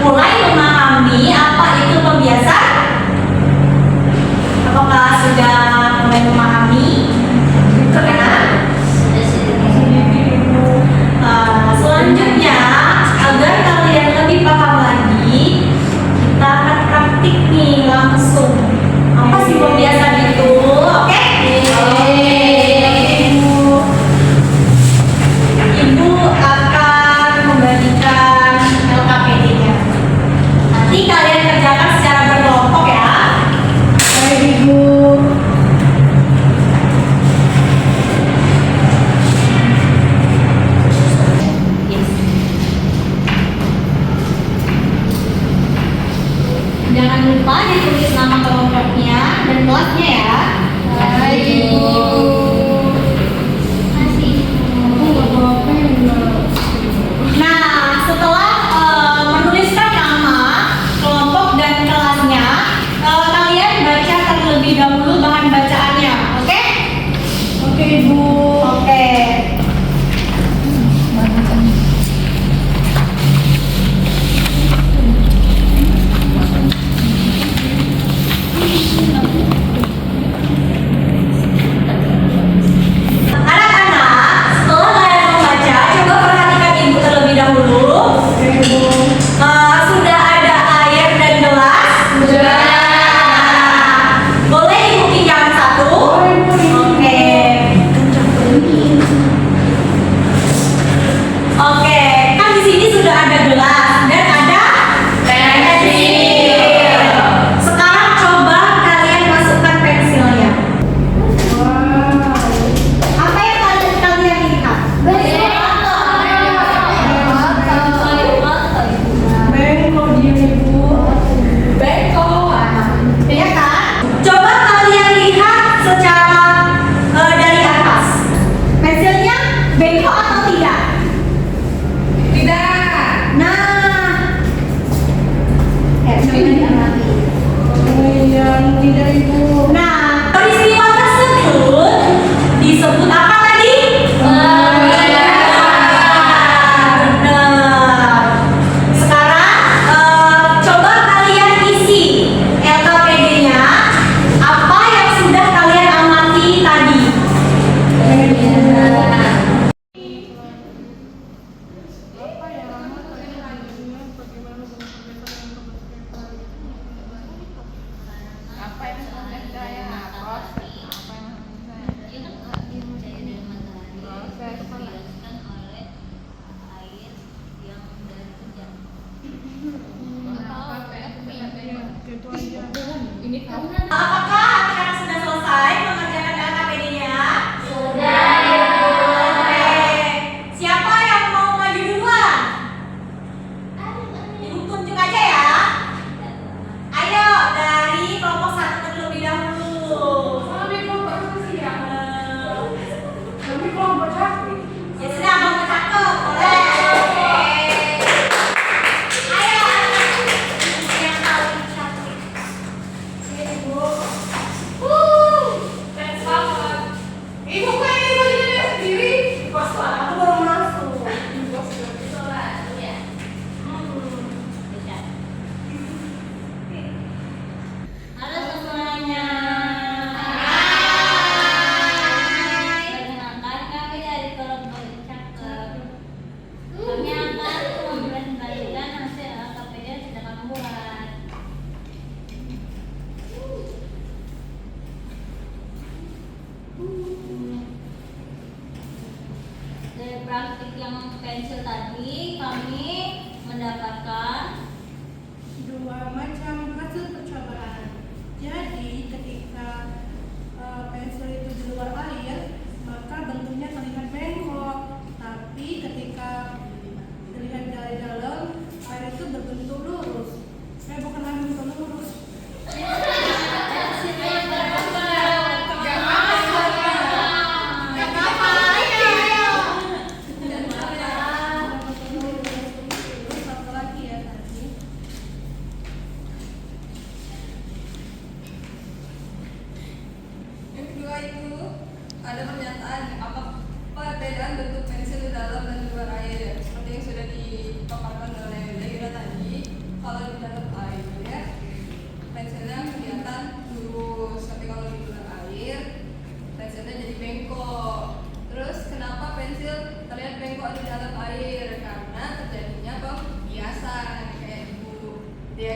mulai memahami apa itu pembiasan? Apakah sudah mulai memahami? Selanjutnya, agar kalian lebih paham lagi, kita akan praktik nih langsung. Apa sih pembiasan itu? Oke? Ibu akan membagikan LKPD-nya. Nanti kalian kerjakan secara berkelompok ya. Baik, Ibu. Jangan lupa ditulis nama kelompoknya dan kelasnya ya. Baik, Ibu. Nah, setelah menuliskan nama, kelompok dan kelasnya, kalian baca terlebih dahulu bahan bacaannya, oke? Oke, Ibu. Oke. Anak-anak, setelah kalian membaca, coba perhatikan Ibu terlebih dahulu. Sudah ada air dan gelas? Sudah. Boleh Ibu pinjam satu? Oke. Oke, kan di sini sudah ada gelas dan ada pensil. Sekarang coba kalian masukkan pensilnya. Apa yang kalian lihat? Ya kan? Coba kalian lihat secara dari atas. Pensilnya bengkok atau tidak? Tidak. Nah, tidak, Ibu. Nah, peristiwa tersebut disebut apa tadi? Benar. Sekarang coba kalian isi LKPD-nya. Apa yang sudah kalian amati tadi? Apakah anak-anak sudah selesai mengerjakan LKPD-nya? Sudah. Oke. Siapa yang mau maju duluan? Ibu tunjuk aja ya. Ayo dari kelompok 1 terlebih dahulu. Ya sudah, kelompok cakep. Boleh. Ayo anak-anak yang paling cantik. Ibu.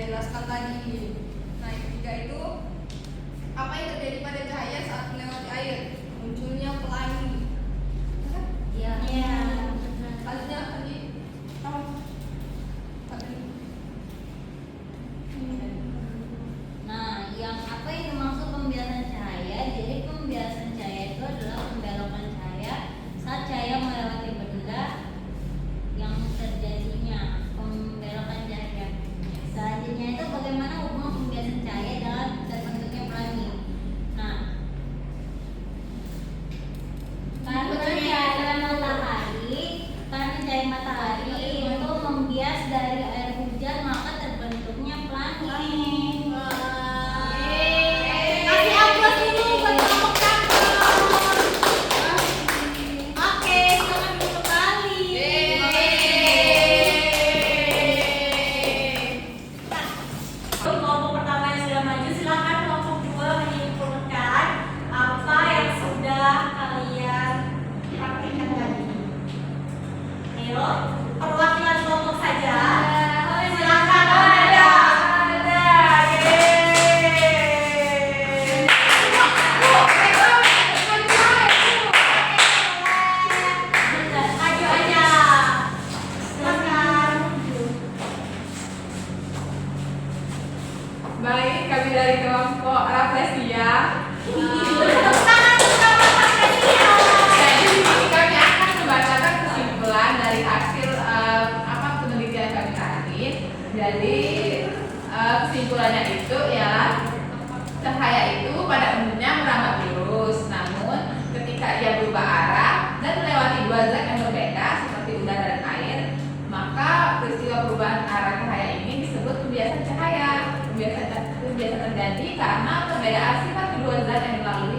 jelaskan tadi. Nah, yang ketiga itu apa yang terjadi pada cahaya saat melewati air? Munculnya pelangi. Iya. Iya. Selanjutnya tadi tahu tadi. Nah, yang apa yang dimaksud pembiasan cahaya? Jadi pembiasan cahaya itu adalah pembelokan cahaya saat cahaya melewati benda yang terjadinya pembelokan cahaya. Selanjutnya itu bagaimana hubungan pembiasan cahaya dalam terbentuknya pelangi. Nah, karena cahaya matahari itu membias dari air hujan, maka terbentuknya pelangi. Kasih aplaus dulu buat kelompok cakep. Oke, selamat kembali. Nah, kelompok pertama yang sudah maju, silakan kelompok dua menyimpulkan apa yang sudah kalian praktikkan tadi. Ayo, perwakilan kelompok saja. Silakan ada. Maju aja. Silakan. Baik, kami dari kelompok Rafflesia. Tepuk tangan untuk kelompok Rafflesia. Jadi di sini kami akan membacakan kesimpulan dari hasil apa penelitian kami tadi. Jadi kesimpulannya itu ialah cahaya itu pada umumnya merambat lurus, namun ketika ia berubah arah dan melewati dua zat yang berbeda seperti udara dan air, maka peristiwa perubahan arah cahaya ini disebut pembiasan cahaya. Pembiasan terjadi karena perbedaan sifat kedua zat yang dilalui